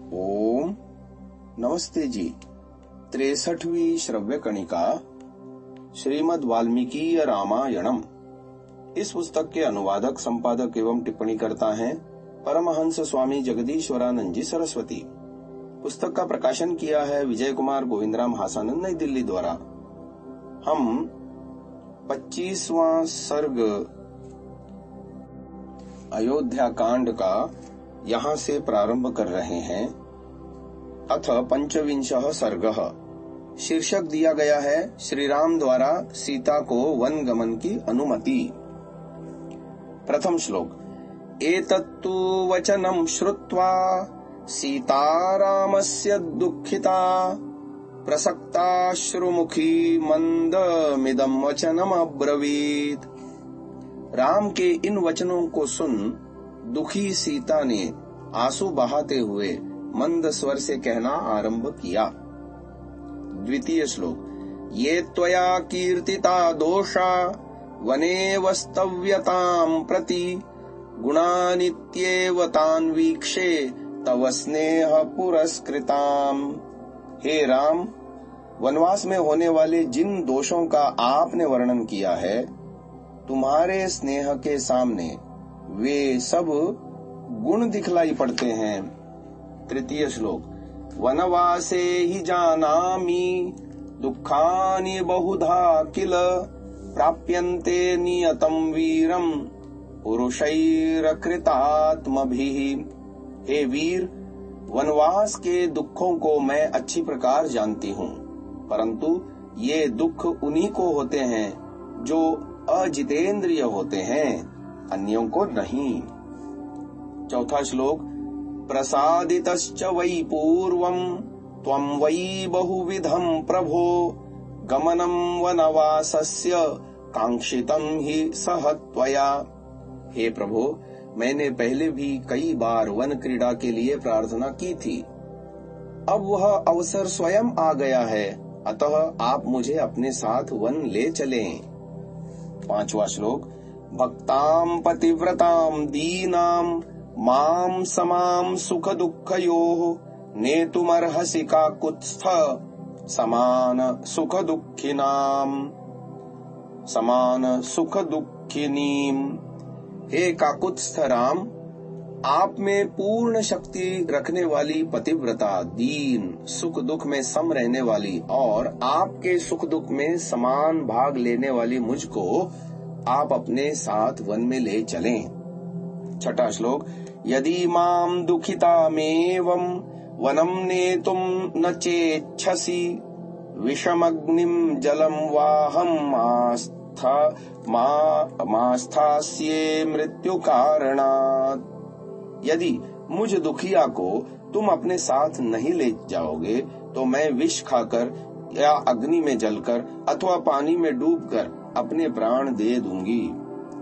ओम नमस्ते जी। 63वीं श्रव्य कणिका श्रीमद् वाल्मीकि रामायणम। इस पुस्तक के अनुवादक, संपादक एवं टिप्पणीकर्ता हैं परमहंस स्वामी जगदीश्वरानंद जी सरस्वती। पुस्तक का प्रकाशन किया है विजय कुमार गोविंदराम हासानंद, नई दिल्ली द्वारा। हम 25वां सर्ग अयोध्या कांड का यहाँ से प्रारंभ कर रहे हैं। अथ पंचविंशः सर्गः। शीर्षक दिया गया है श्री राम द्वारा सीता को वन गमन की अनुमति। प्रथम श्लोक। एतत्तु वचनं श्रुत्वा सीता रामस्य दुःखिता प्रसक्ताश्रुमुखी मंदमिदं वचनम् अब्रवीत्। राम के इन वचनों को सुन दुखी सीता ने आंसू बहाते हुए मंद स्वर से कहना आरंभ किया। द्वितीय श्लोक। ये त्वया कीर्तिता दोषा वने वस्तव्यतां प्रति गुणानित्येव तान् वीक्षे तव स्नेह पुरस्कृताम्। हे राम, वनवास में होने वाले जिन दोषों का आपने वर्णन किया है, तुम्हारे स्नेह के सामने वे सब गुण दिखलाई पड़ते हैं। तृतीय श्लोक। वनवासे ही जानामि दुखानि बहुधा किल प्राप्यन्ते नियतं वीरं पुरुषैरकृतात्मभिः। हे वीर, वनवास के दुखों को मैं अच्छी प्रकार जानती हूँ, परंतु ये दुख उन्हीं को होते हैं जो अजितेंद्रिय होते हैं, अन्यों को नहीं। चौथा श्लोक। प्रसादितश्च वै पूर्वं त्वं वै बहुविधं प्रभो गमनं वनवासस्य कांक्षितं हि सह त्वया। हे प्रभो, मैंने पहले भी कई बार वन क्रीड़ा के लिए प्रार्थना की थी। अब वह अवसर स्वयं आ गया है, अतः आप मुझे अपने साथ वन ले चलें। पांचवा श्लोक। भक्तां पतिव्रतां दीनां मां समां सुख दुःखयोः नेतुमर्हसि काकुत्स्थ समान सुख दुःखिनीम्। हे काकुत्स्थ राम, आप में पूर्ण शक्ति रखने वाली पतिव्रता, दीन, सुख दुख में सम रहने वाली और आपके सुख दुख में समान भाग लेने वाली मुझको आप अपने साथ वन में ले चलें। छठा श्लोक। यदि मां दुखितामेवं वनं नेतुं न चेच्छसि विषमग्निं जलं वाहं मास्थास्ये मृत्यु कारणात्। यदि मुझ दुखिया को तुम अपने साथ नहीं ले जाओगे तो मैं विष खाकर या अग्नि में जलकर अथवा पानी में डूबकर अपने प्राण दे दूंगी।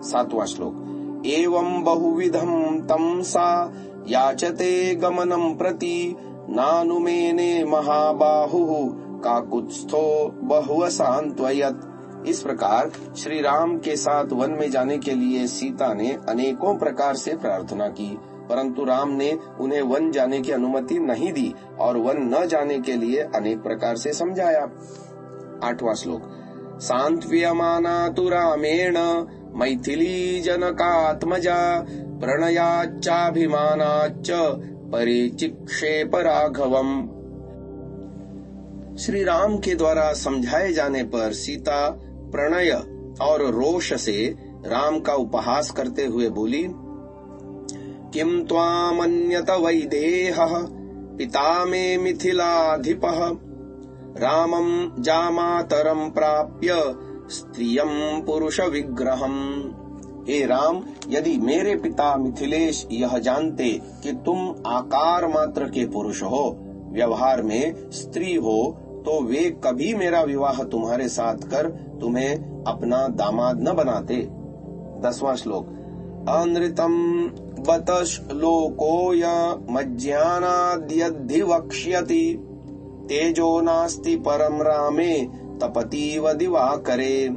सातवां श्लोक। एवं बहुविधं तं सा याचते गमनं प्रति नानुमेने महाबाहुः काकुत्स्थो बहुवसान्त्वयत्। इस प्रकार श्री राम के साथ वन में जाने के लिए सीता ने अनेकों प्रकार से प्रार्थना की, परंतु राम ने उन्हें वन जाने की अनुमति नहीं दी और वन न जाने के लिए अनेक प्रकार से समझाया। आठवां श्लोक। सांत्व्यमाना तु रामेण मैथिली जनकात्मजा प्रणयाच्चाभिमानाच्च परिचिक्षेप राघवम्। श्री राम के द्वारा समझाए जाने पर सीता प्रणय और रोष से राम का उपहास करते हुए बोली। किं त्वामन्यत वैदेहः पिता मे मिथिलाधिपः रामं जामातरं प्राप्य स्त्रियं पुरुष विग्रहम्। हे राम, यदि मेरे पिता मिथिलेश यह जानते कि तुम आकार मात्र के पुरुष हो, व्यवहार में स्त्री हो, तो वे कभी मेरा विवाह तुम्हारे साथ कर तुम्हें अपना दामाद न बनाते। 10वां श्लोक। अनृतं बत श्लोकोय मज्ञानाद्यद्धि तेजो नास्ति परम रामे तपतीव दिवाकरे।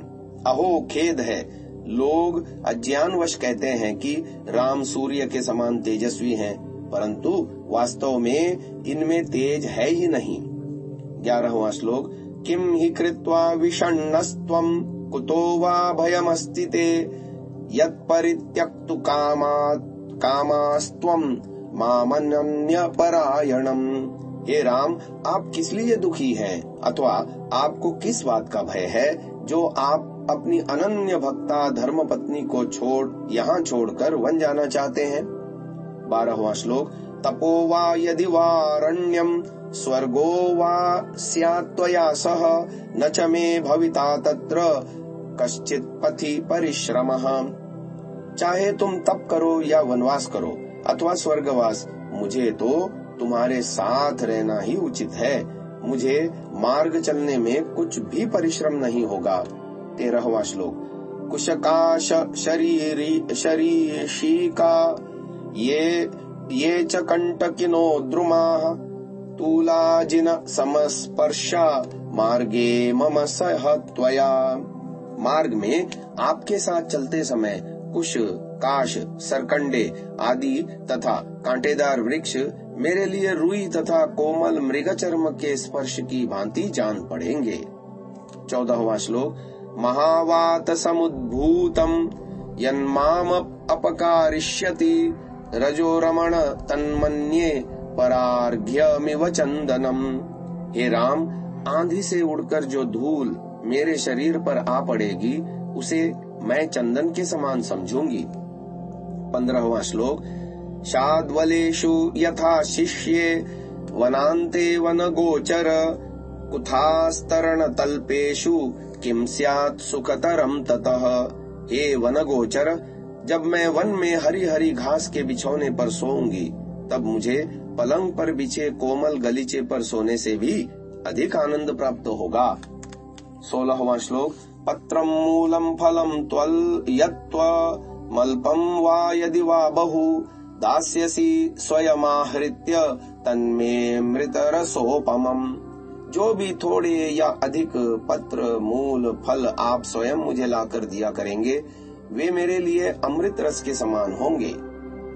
अहो खेद है, लोग अज्ञानवश कहते हैं कि राम सूर्य के समान तेजस्वी हैं, परंतु वास्तव में इनमें तेज है ही नहीं। 11वां श्लोक। किम हि कृत्वा विषण्णस्त्वं कुतो वा भयमस्ति ते यत्परित्यक्तु कामास्त्वं मामन्यपरायणम्। हे राम, आप किस लिए दुखी हैं अथवा आपको किस बात का भय है जो आप अपनी अनन्य भक्ता धर्म पत्नी को यहाँ छोड़कर वन जाना चाहते हैं। 12वां श्लोक। तपो वा यदि वारण्यम स्वर्गो वा स्यात् त्वया सह न च मे भविता तत्र कश्चित् पथि परिश्रमः। चाहे तुम तप करो या वनवास करो अथवा स्वर्गवास, मुझे तो तुम्हारे साथ रहना ही उचित है। मुझे मार्ग चलने में कुछ भी परिश्रम नहीं होगा। 13वां श्लोक। कुशकाश शरीशिका ये च कंटकिनो द्रुमाः तूलाजिन समस्पर्शा मार्गे मम सह त्वया। मार्ग में आपके साथ चलते समय कुश, काश, सरकंडे आदि तथा कांटेदार वृक्ष मेरे लिए रुई तथा कोमल मृगचर्म के स्पर्श की भांति जान पड़ेंगे। 14वां श्लोक। महावात समुद्भूतम यन्माम अपकारिष्यति रजोरमण तन्मन्ये परार्घ्यमिव चंदनम। हे राम, आंधी से उड़कर जो धूल मेरे शरीर पर आ पड़ेगी उसे मैं चंदन के समान समझूंगी। 15वां श्लोक। शाद्वलेषु यथा शिष्ये वनान्ते वनगोचर कुथास्तरण तल्पेषु किम स्यात् सुखतरम ततः। हे वनगोचर, जब मैं वन में हरी हरी घास के बिछौने पर सोऊंगी तब मुझे पलंग पर बिछे कोमल गलीचे पर सोने से भी अधिक आनंद प्राप्त होगा। 16वां श्लोक। पत्रम मूलम फलम त्वल यत्त्व मल्पम वा यदि वा बहु दास्यसि स्वयमाहृत्य तन्मे मृतरसोपमम्। जो भी थोड़े या अधिक पत्र, मूल, फल आप स्वयं मुझे लाकर दिया करेंगे वे मेरे लिए अमृत रस के समान होंगे।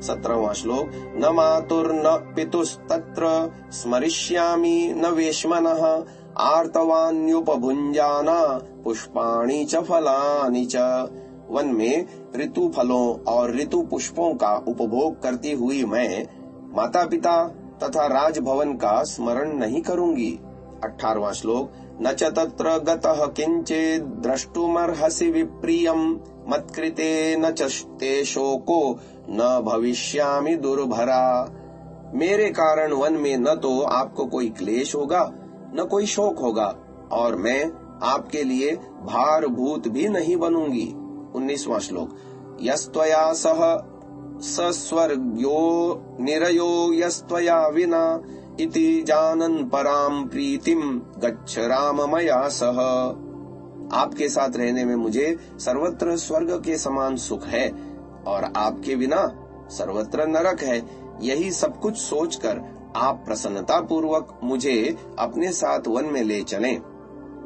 17वां श्लोक। न मातुर न पितुस्तत्र स्मरिष्यामि न वेश्मनः आर्तवान्युपभुञ्जाना पुष्पाणि च फलानि च। वन में ऋतु फलों और ऋतु पुष्पों का उपभोग करती हुई मैं माता पिता तथा राजभवन का स्मरण नहीं करूंगी। 18वां श्लोक। न च तत्र गतः किंचित् द्रष्टुमर्हसि विप्रियम् मत्कृते न च ते शोको न भविष्यामि दुर्भरा। मेरे कारण वन में न तो आपको कोई क्लेश होगा न कोई शोक होगा और मैं आपके लिए भारभूत भी नहीं बनूंगी। 19वां श्लोक। यस्त्वया सह सस्वर्ग्यो निरयो यस्त्वया विना इति जानन् पराम प्रीतिम गच्छ राम मया सह। आपके साथ रहने में मुझे सर्वत्र स्वर्ग के समान सुख है और आपके बिना सर्वत्र नरक है। यही सब कुछ सोचकर आप प्रसन्नता पूर्वक मुझे अपने साथ वन में ले चलें।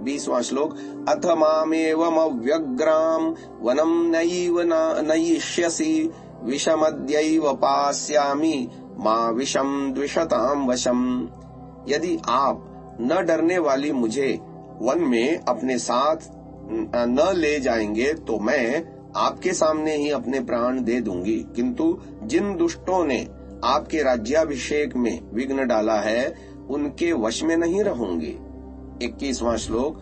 20वां श्लोक। अथ मामेवमव्यग्राम वनम नैव नयिष्यसि विषमद्यैव पास्यामि मां विषम द्विषताम वशम। यदि आप न डरने वाली मुझे वन में अपने साथ न ले जाएंगे तो मैं आपके सामने ही अपने प्राण दे दूंगी, किंतु जिन दुष्टों ने आपके राज्याभिषेक में विघ्न डाला है उनके वश में नहीं रहूंगी। 21वां श्लोक।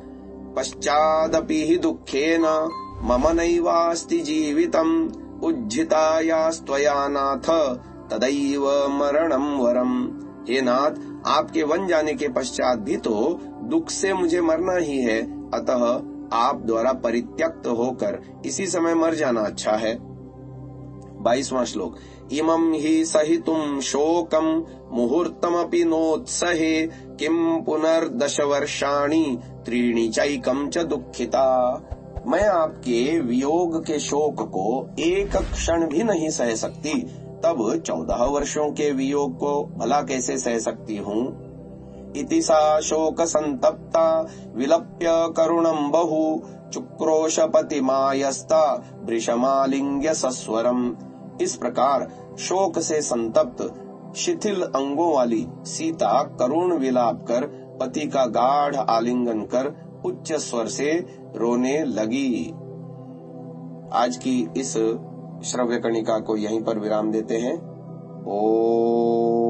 पश्चादपि हि दुःखेन मम नैवास्ति जीवितम् उज्झितायास्त्वया नाथ तदैव मरणं वरम्। हे नाथ, आपके वन जाने के पश्चात भी तो दुख से मुझे मरना ही है, अतः आप द्वारा परित्यक्त होकर इसी समय मर जाना अच्छा है। 22वां श्लोक। इमं हि सहितुं शोकं मुहूर्तमपि नोत्सहे किं पुनर्दश वर्षाणि त्रीणि चैकं च दुःखिता। मैं आपके वियोग के शोक को एक क्षण भी नहीं सह सकती, तब 14 वर्षों के वियोग को भला कैसे सह सकती हूँ। इति सा शोक संतप्ता विलप्य करुणं बहु चुक्रोशपति मायस्ता वृषमालिंग्य सस्वरम। इस प्रकार शोक से संतप्त शिथिल अंगों वाली सीता करुण विलाप कर पति का गाढ़ आलिंगन कर उच्च स्वर से रोने लगी। आज की इस श्रव्य कणिका को यहीं पर विराम देते हैं। ओम